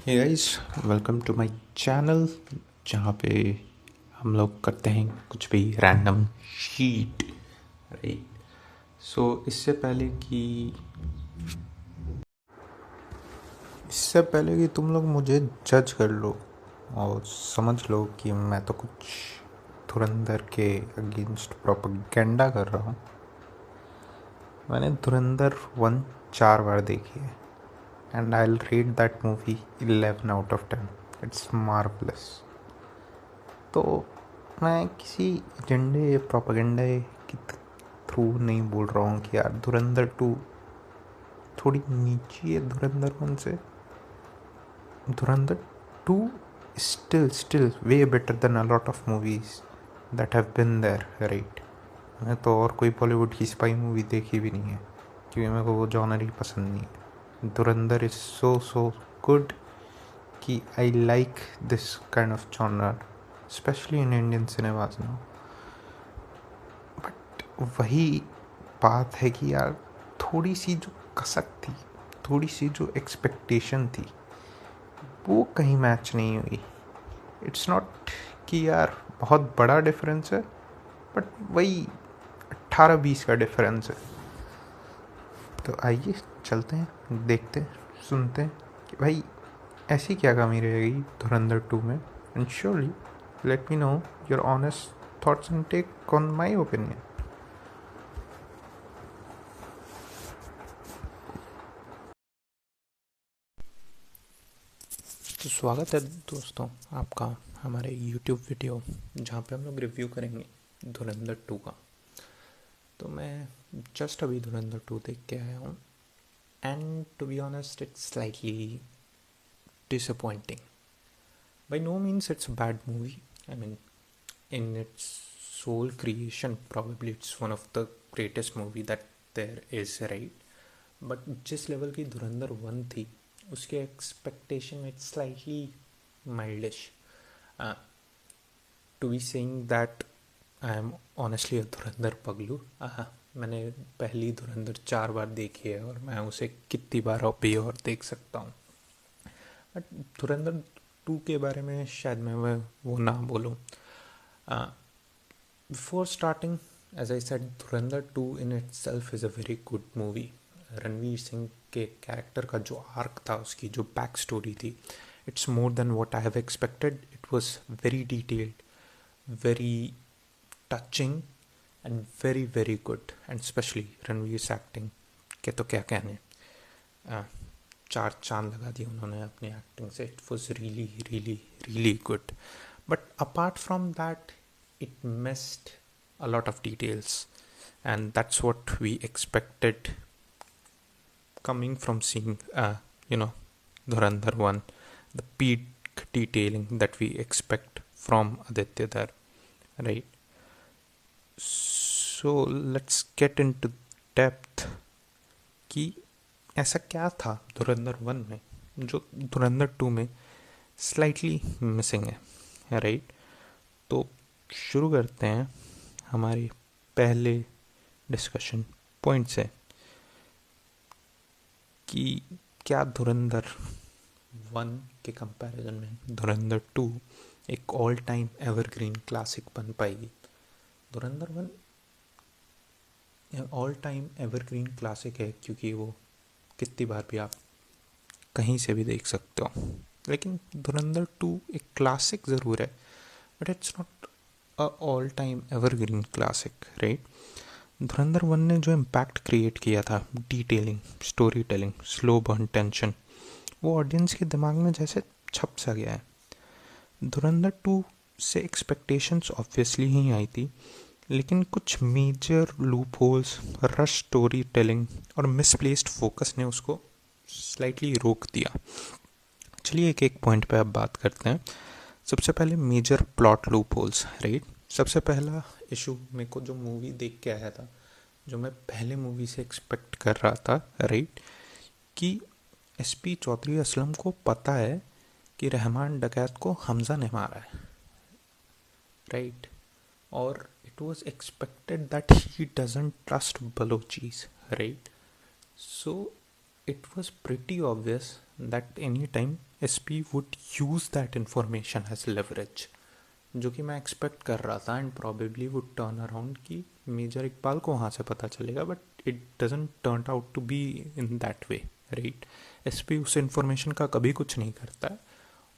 Hey guys, welcome to my channel जहाँ पे हम लोग करते हैं कुछ भी रैंडम शीट, राइट। सो इससे पहले कि तुम लोग मुझे जज कर लो और समझ लो कि मैं तो कुछ धुरंधर के अगेंस्ट प्रोपेगेंडा कर रहा हूँ। मैंने धुरंधर 1 4 बार देखी है and I'll rate that movie 11 out of 10. It's marvelous. तो मैं किसी एजेंडे या प्रोपेगेंडे के थ्रू नहीं बोल रहा हूँ कि यार धुरंधर 2 थोड़ी नीची है धुरंधर 1 से। धुरंधर 2 still way better than a lot of movies that have been there, right? मैं तो और कोई बॉलीवुड की स्पाई मूवी देखी भी नहीं है क्योंकि मेरे को वो जॉनर ही पसंद नहीं है। धुरंधर इज़ so good कि I like this kind of genre specially in Indian cinemas now. But वही बात है कि यार थोड़ी सी जो कसक थी, थोड़ी सी जो एक्सपेक्टेशन थी, वो कहीं मैच नहीं हुई। इट्स नॉट कि यार बहुत बड़ा डिफरेंस है, बट वही 18-20 का डिफरेंस है। तो आइए चलते हैं, देखते हैं, सुनते हैं कि भाई ऐसी क्या कमी रह गई धुरंधर 2 में। And surely let me know your honest thoughts and take on my opinion. तो स्वागत है दोस्तों आपका हमारे YouTube वीडियो जहाँ पे हम लोग रिव्यू करेंगे धुरंधर 2 का। तो मैं जस्ट अभी धुरंधर 2 देख के आया हूँ and to be honest it's slightly disappointing. By no means it's a bad movie. I mean, in its sole creation, probably it's one of the greatest movie that there is, right? But जिस level की धुरंधर 1 थी उसके expectation it's slightly mildish. To be saying that I am honestly a Dhurandhar पगलू। मैंने पहली धुरंधर 4 बार देखी है और मैं उसे कितनी बार भी और देख सकता हूँ। बट धुरंधर 2 के बारे में शायद मैं वो ना बोलूँ। Before starting as I said, Dhurandhar 2 in itself is a very good movie. Ranveer Singh के कैरेक्टर का जो आर्क था, उसकी जो बैक स्टोरी थी, it's more than what I have expected. It was very detailed, very touching and very good. And specially Ranveer acting के तो क्या कहने, चार चांद लगा दिए उन्होंने अपनी एक्टिंग से। It was really good. But apart from that it missed a lot of details, and that's what we expected coming from seeing Dhurandhar 1, the peak detailing that we expect from Aditya Dar, right? So let's get into depth कि ऐसा क्या था धुरंधर 1 में जो धुरंधर 2 में slightly missing है, right? तो शुरू करते हैं हमारे पहले डिस्कशन पॉइंट से कि क्या धुरंधर 1 के कंपैरिजन में धुरंधर 2 एक ऑल टाइम एवरग्रीन क्लासिक बन पाएगी। धुरंधर 1 ऑल टाइम एवरग्रीन क्लासिक है क्योंकि वो कितनी बार भी आप कहीं से भी देख सकते हो। लेकिन धुरंधर 2 एक क्लासिक ज़रूर है, but it's not all time evergreen classic, right? धुरंधर 1 ने जो इम्पैक्ट क्रिएट किया था, detailing, story telling, slow burn tension, वो ऑडियंस के दिमाग में जैसे छप सा गया है। धुरंधर 2 से एक्सपेक्टेशंस ऑब्वियसली ही आई थी, लेकिन कुछ major loop holes, rush story telling और मिसप्लेस्ड फोकस ने उसको स्लाइटली रोक दिया। चलिए एक एक पॉइंट पे अब बात करते हैं। सबसे पहले major plot loop holes, right? सबसे पहला इशू मेरे को जो मूवी देख के आया था, जो मैं पहले मूवी से एक्सपेक्ट कर रहा था, राइट, कि एसपी चौधरी असलम को पता है कि रहमान डकैत को हमजा ने मारा है, राइट? और it was expected that he doesn't trust Balochis, right? So it was pretty obvious that any time SP would use that information as leverage, जो कि मैं एक्सपेक्ट कर रहा था, and probably would turn around कि मेजर इकबाल को वहाँ से पता चलेगा, but it doesn't turn out to be in that way, right. SP उस इन्फॉर्मेशन का कभी कुछ नहीं करता है।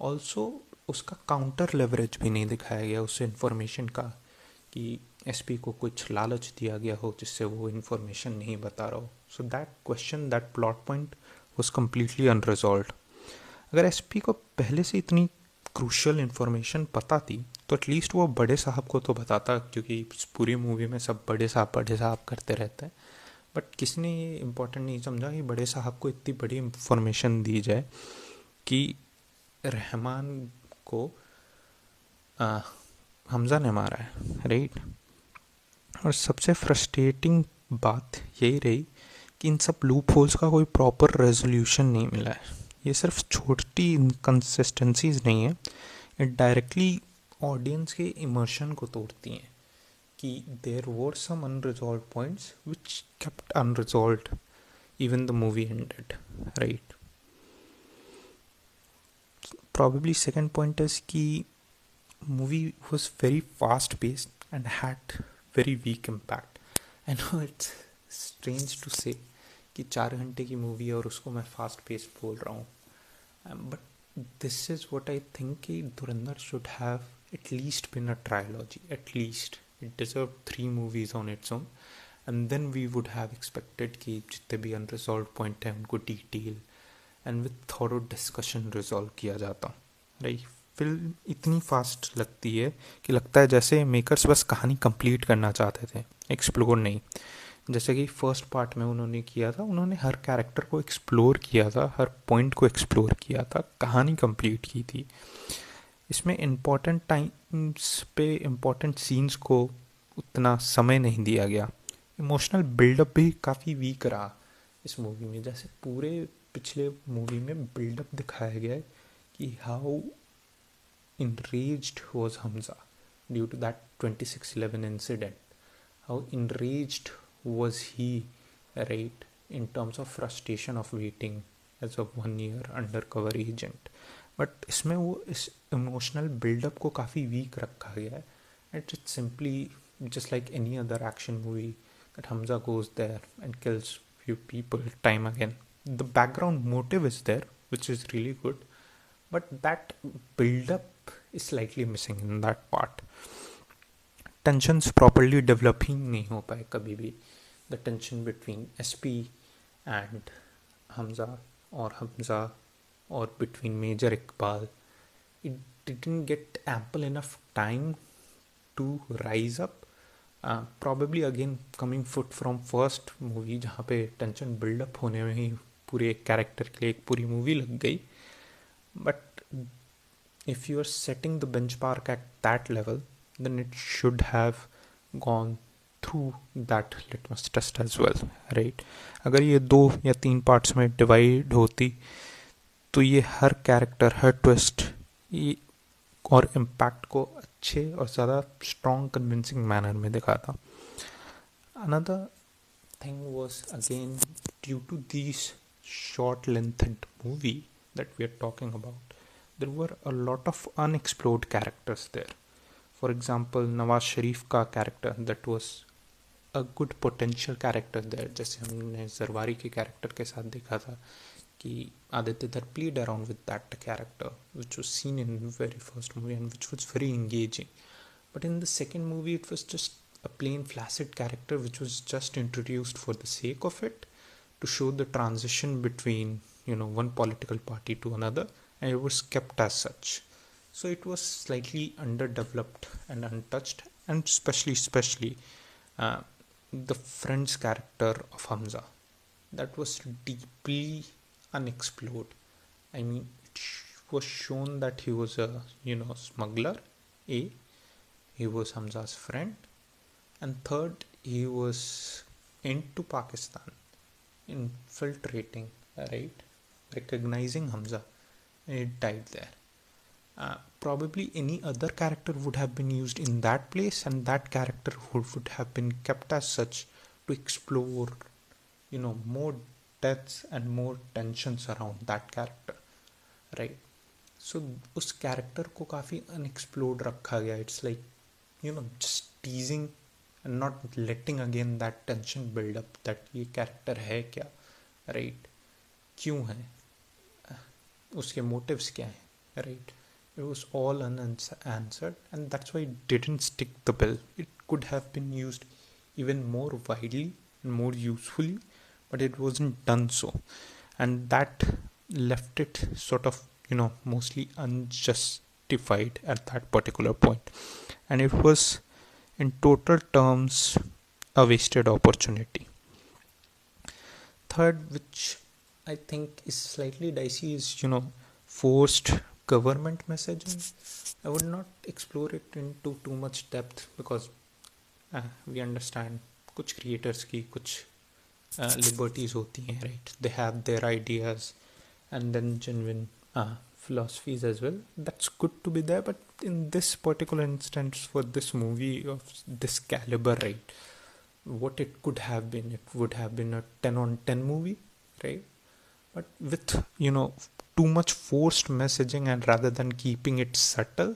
ऑल्सो उसका काउंटर लेवरेज भी नहीं दिखाया गया उस इन्फॉर्मेशन का, कि SP को कुछ लालच दिया गया हो जिससे वो इन्फॉर्मेशन नहीं बता रहा हो। So that question, that plot point was completely unresolved. अगर SP को पहले से इतनी क्रूशियल इन्फॉर्मेशन पता थी तो एटलीस्ट वो बड़े साहब को तो बताता, क्योंकि पूरी मूवी में सब बड़े साहब करते रहते हैं। बट किसी ने ये इम्पोर्टेंट नहीं समझा कि बड़े साहब को इतनी बड़ी इन्फॉर्मेशन दी जाए कि रहमान को हमजा ने मारा है, राइट। और सबसे फ्रस्ट्रेटिंग बात यही रही कि इन सब लूप होल्स का कोई प्रॉपर रेजोल्यूशन नहीं मिला है। ये सिर्फ छोटी इनकन्सिस्टेंसीज नहीं है, ये डायरेक्टली ऑडियंस के इमोशन को तोड़ती हैं, कि there were some unresolved points which kept unresolved even the movie ended, right. Probably second point is कि movie was very fast paced and had very weak impact. I know it's strange to say कि 4 घंटे की movie है और उसको मैं fast pace बोल रहा हूँ, but this is what I think कि Dhurandhar should have at least been a trilogy, at least it deserve 3 movies on its own, and then we would have expected कि जितने भी अनरिजॉल्व पॉइंट हैं उनको detail and with thorough discussion resolve किया जाता, right. Film इतनी fast लगती है कि लगता है जैसे मेकर्स बस कहानी कंप्लीट करना चाहते थे, एक्सप्लोर नहीं। जैसे कि फर्स्ट पार्ट में उन्होंने किया था, उन्होंने हर कैरेक्टर को एक्सप्लोर किया था, हर पॉइंट को एक्सप्लोर किया था, कहानी कंप्लीट की थी। इसमें इम्पॉर्टेंट टाइम्स पे इम्पॉर्टेंट सीन्स को उतना समय नहीं दिया गया। इमोशनल बिल्डअप भी काफ़ी वीक रहा इस मूवी में। जैसे पूरे पिछले मूवी में बिल्डअप दिखाया गया है कि how enraged was Hamza due to that 26/11 incident. How enraged was he, right, in terms of frustration of waiting as a 1 year undercover agent. But इसमें वो इस इमोशनल बिल्डअप को काफ़ी वीक रखा गया है. It's simply just like any other action movie that Hamza goes there and kills few people time again. The background motive is there, which is really good, but that build-up is slightly missing in that part. Tensions properly develop ही नहीं हो पाए कभी भी. The tension between SP and Hamza or between Major Iqbal, it didn't get ample enough time to rise up. Probably again coming foot from first movie जहाँ पे tension build up होने में ही पूरे एक कैरेक्टर के लिए एक पूरी मूवी लग गई. But if you are setting the benchmark at that level, then it should have gone through that litmus test as well, right? अगर ये 2 या 3 पार्ट्स में डिवाइड होती तो ये हर कैरेक्टर, हर ट्विस्ट और इम्पैक्ट को अच्छे और ज़्यादा स्ट्रॉन्ग कन्विंसिंग मैनर में दिखाता. Another thing was again due to these short-lengthed movie that we are talking about, there were a lot of unexplored characters there. For example, Nawaz Sharif का character, that was a good potential character there. जैसे हमने जरवारी के character के साथ देखा था कि आदित्य धर played around with that character, which was seen in the very first movie and which was very engaging. But in the second movie, it was just a plain flaccid character which was just introduced for the sake of it, to show the transition between, one political party to another, and it was kept as such. So it was slightly underdeveloped and untouched, and especially the friend's character of Hamza, that was deeply unexplored. I mean, it was shown that he was a smuggler, he was Hamza's friend, and third, he was into Pakistan, infiltrating, right, recognizing Hamza, and it died there. Probably any other character would have been used in that place, and that character would have been kept as such to explore, more deaths and more tensions around that character, right? So उस character को काफ़ी unexplored रखा गया. It's like just टीजिंग and not letting again that tension build up that ये character है क्या, right? क्यों है, उसके मोटिव्स क्या हैं, right? It was all unanswered, and that's why it didn't stick the bill. It could have been used even more widely and more usefully, but it wasn't done so, and that left it sort of mostly unjustified at that particular point, and it was in total terms a wasted opportunity. Third, which I think is slightly dicey, is forced government messaging. I would not explore it into too much depth because we understand कुछ creators की कुछ liberties होती हैं, right? They have their ideas and then genuine philosophies as well. That's good to be there, but in this particular instance, for this movie of this caliber, right, what it could have been, it would have been a 10 on 10 movie, right? But with too much forced messaging, and rather than keeping it subtle,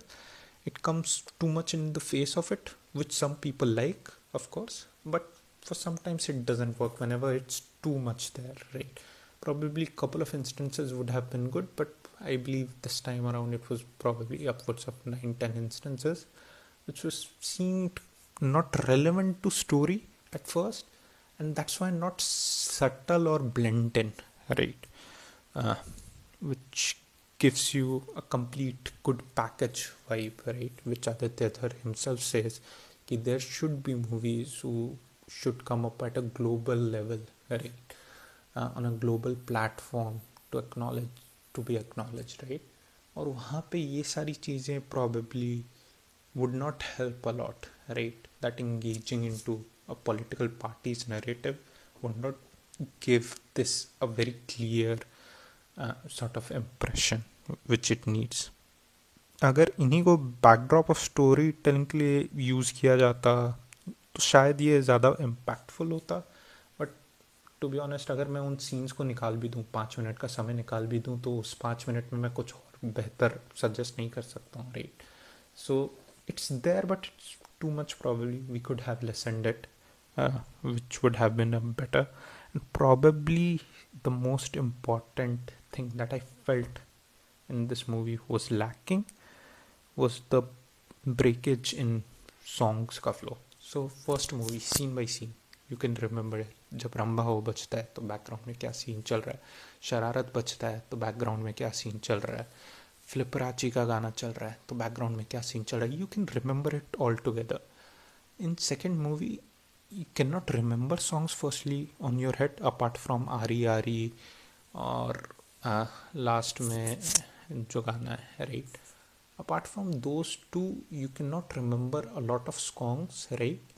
it comes too much in the face of it, which some people like, of course, but for sometimes it doesn't work whenever it's too much there, right? Probably a couple of instances would have been good, but I believe this time around it was probably upwards of 9-10 instances which was seemed not relevant to story at first, and that's why not subtle or blend in, right? Which gives you a complete good package vibe, right? Which Aditya Dhar himself says that there should be movies who should come up at a global level, right? On a global platform to be acknowledged, right? और वहाँ पे ये सारी चीज़ें probably would not help a lot, right? That engaging into a political party's narrative would not give this a very clear sort of impression which it needs. अगर इन्हीं को backdrop of story telling के लिए use किया जाता तो शायद ये ज़्यादा इम्पैक्टफुल होता, बट टू बी ऑनेस्ट अगर मैं उन सीन्स को निकाल भी दूँ, 5 मिनट का समय निकाल भी दूँ, तो उस 5 मिनट में मैं कुछ और बेहतर सजेस्ट नहीं कर सकता हूँ, right? So it's there but it's too much. Probably we could have lessened it, which would have been a better. And probably the most important thing that I felt in this movie was lacking was the breakage in songs का flow. So first movie scene by scene you can remember it. जब रंभा हो बजता है तो background में क्या scene चल रहा है, शरारत बजता है तो बैकग्राउंड में क्या सीन चल रहा है, फ्लिपराची का गाना चल रहा है तो बैकग्राउंड में क्या सीन चल रहा है. You can remember it all together. In second movie you can not remember songs firstly on your head apart from Aari आरी और लास्ट में जो गाना है, right? Apart from those two you can not remember a lot of songs, right?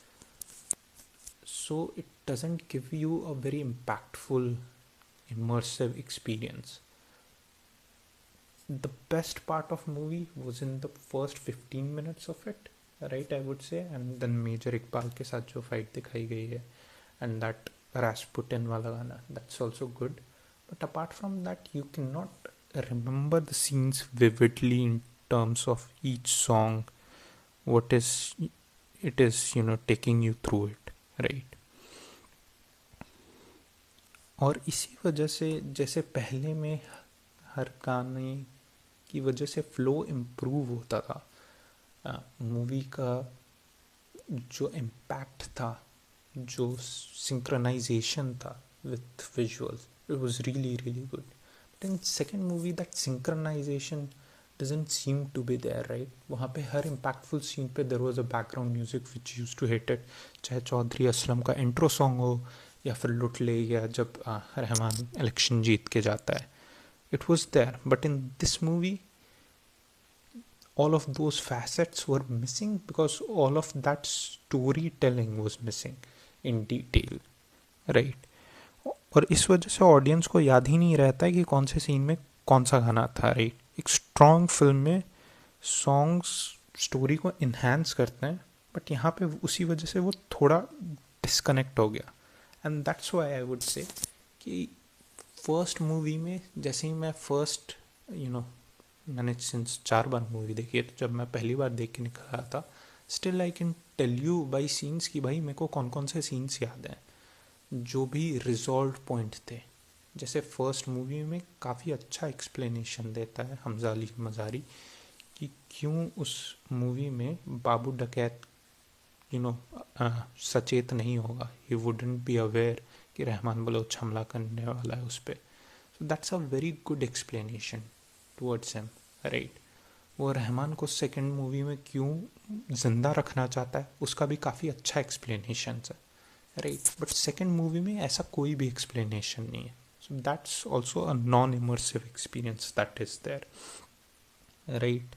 So it doesn't give you a very impactful immersive experience. The best part of movie was in the first 15 minutes of it, right, I would say, and then Major Iqbal के साथ जो fight दिखाई गई है and that Rasputin वाला गाना, that's also good. But apart from that you cannot remember the scenes vividly in terms of each song, what is it is taking you through it, right? और इसी वजह से जैसे पहले में हर गाने की वजह से फ्लो इम्प्रूव होता था, मूवी का जो इम्पैक्ट था, जो सिंक्रोनाइजेशन था with visuals, it was really really good. But in second movie that synchronisation doesn't seem to be there, right? वहाँ पे हर impactful scene पे there was a background music which used to hit it, चाहे चौधरी असलम का intro song हो या फिर लुट ले या जब रहमान इलेक्शन जीत के जाता है, it was there. But in this movie all of those facets were missing because all of that storytelling was missing in detail, right? और इस वजह से ऑडियंस को याद ही नहीं रहता है कि कौन से सीन में कौन सा गाना था, राइट? एक स्ट्रॉन्ग फिल्म में सॉन्ग्स स्टोरी को इन्हांस करते हैं, बट यहाँ पे उसी वजह से वो थोड़ा डिस्कनेक्ट हो गया. And that's why I would say कि फर्स्ट मूवी में जैसे ही मैं फर्स्ट मैंने सिंस 4 बार मूवी देखी है, तो जब मैं पहली बार देख के निकल रहा था, still I can tell you by scenes कि भाई मेरे को कौन कौन से सीन्स याद हैं जो भी रिजॉल्व पॉइंट थे। जैसे फर्स्ट मूवी में काफ़ी अच्छा एक्सप्लेनेशन देता है हमजा अली मज़ारी कि क्यों उस मूवी में बाबू डकैत सचेत नहीं होगा, ही वुडंट बी अवेयर कि रहमान बलोच हमला करने वाला है उस पर। So that's a very good explanation towards him, right. वो रहमान को सेकंड मूवी में क्यों जिंदा रखना चाहता है उसका भी काफ़ी अच्छा एक्सप्लेनेशन है, राइट। बट सेकंड मूवी में ऐसा कोई भी एक्सप्लेनेशन नहीं है। So that's also a non immersive experience that is there, right.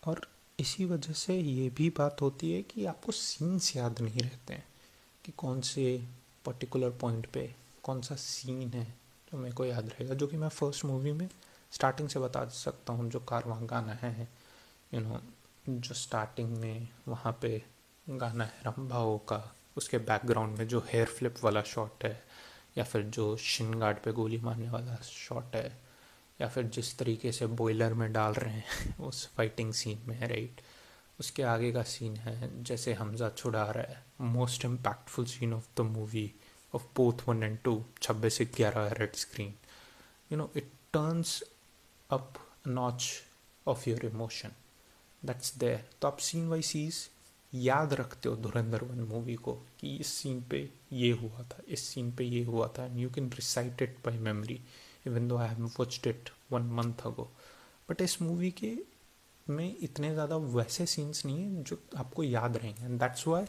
और इसी वजह से ये भी बात होती है कि आपको सीन्स याद नहीं रहते हैं कि कौन से पर्टिकुलर पॉइंट पे कौन सा सीन है जो मेरे को याद रहेगा, जो कि मैं फर्स्ट मूवी में स्टार्टिंग से बता सकता हूँ। जो कारवां गाना है, जो स्टार्टिंग में वहाँ पे गाना है रंभाओ का, उसके बैकग्राउंड में जो हेयर फ्लिप वाला शॉट है, या फिर जो शिन गार्ड पे गोली मारने वाला शॉट है, या फिर जिस तरीके से बॉयलर में डाल रहे हैं उस फाइटिंग सीन में, राइट। उसके आगे का सीन है जैसे हमजा छुड़ा रहा है, most impactful scene of the movie of both 1 and 2, 26/11 red screen. It turns up notch of your emotion that's there. तो आप सीन बाई सीज याद रखते हो धुरंधर 1 मूवी को कि इस सीन पे ये हुआ था, इस सीन पे ये हुआ था, and you can recite it by memory even though I have watched it 1 month ago। But इस मूवी के में इतने ज़्यादा वैसे सीन्स नहीं हैं जो आपको याद रहेंगे, and that's why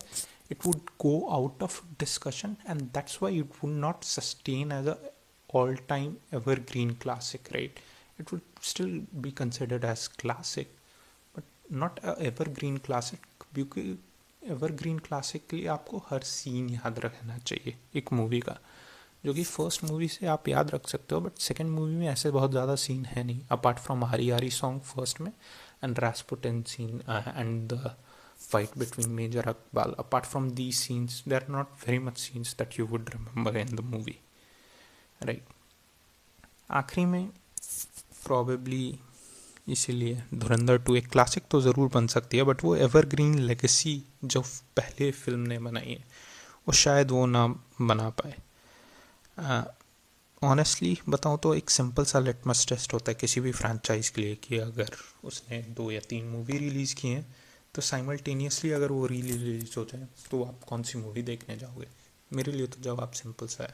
it would go out of discussion, and that's why it would not sustain as a all time evergreen classic, right? It would still be considered as classic, but not a evergreen classic, क्योंकि evergreen classic के लिए आपको हर scene याद रखना चाहिए एक movie का, जो कि फर्स्ट मूवी से आप याद रख सकते हो, बट सेकंड मूवी में ऐसे बहुत ज़्यादा सीन है नहीं, apart from Aari Aari song first में and Rasputin scene and the fight between Major Akbal. Apart from these scenes, there are not very much scenes that you would remember in the movie, right? आखिरी में probably इसीलिए धुरंधर 2 एक classic तो ज़रूर बन सकती है, बट वो एवरग्रीन लेगेसी जो पहले फिल्म ने बनाई है वो शायद वो ना बना पाए। ऑनेस्टली बताऊँ तो एक सिंपल सा लिटमस टेस्ट होता है किसी भी फ्रेंचाइज के लिए कि अगर उसने 2 या 3 मूवी रिलीज़ की हैं तो साइमल्टेनियसली अगर वो रिलीज हो जाए तो आप कौन सी मूवी देखने जाओगे। मेरे लिए तो जवाब सिंपल सा है,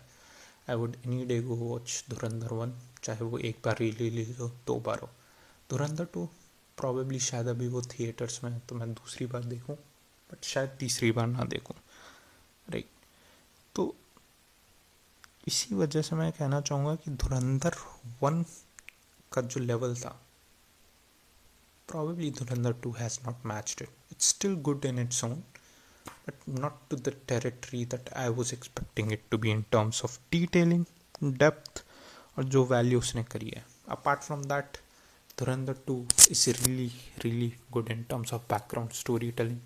I would any day go watch धुरंधर 1, चाहे वो एक बार रिलीज हो 2 बार हो। धुरंधर 2 प्रॉबेबली शायद अभी वो थिएटर्स में है तो मैं दूसरी बार देखूं, बट शायद तीसरी बार ना देखूं, राइट। तो इसी वजह से मैं कहना चाहूँगा कि धुरंधर 1 का जो लेवल था, probably Dhurandhar 2 has not matched it. It's still good in its own, but not to the territory that I was expecting it to be in terms of detailing, depth, और जो वैल्यू उसने करी है। Apart from that, Dhurandhar 2 is really, really good in terms of background storytelling.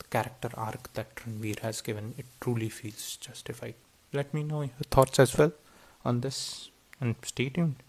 The character arc that Ranveer has given, it truly feels justified. Let me know your thoughts as well on this, and stay tuned.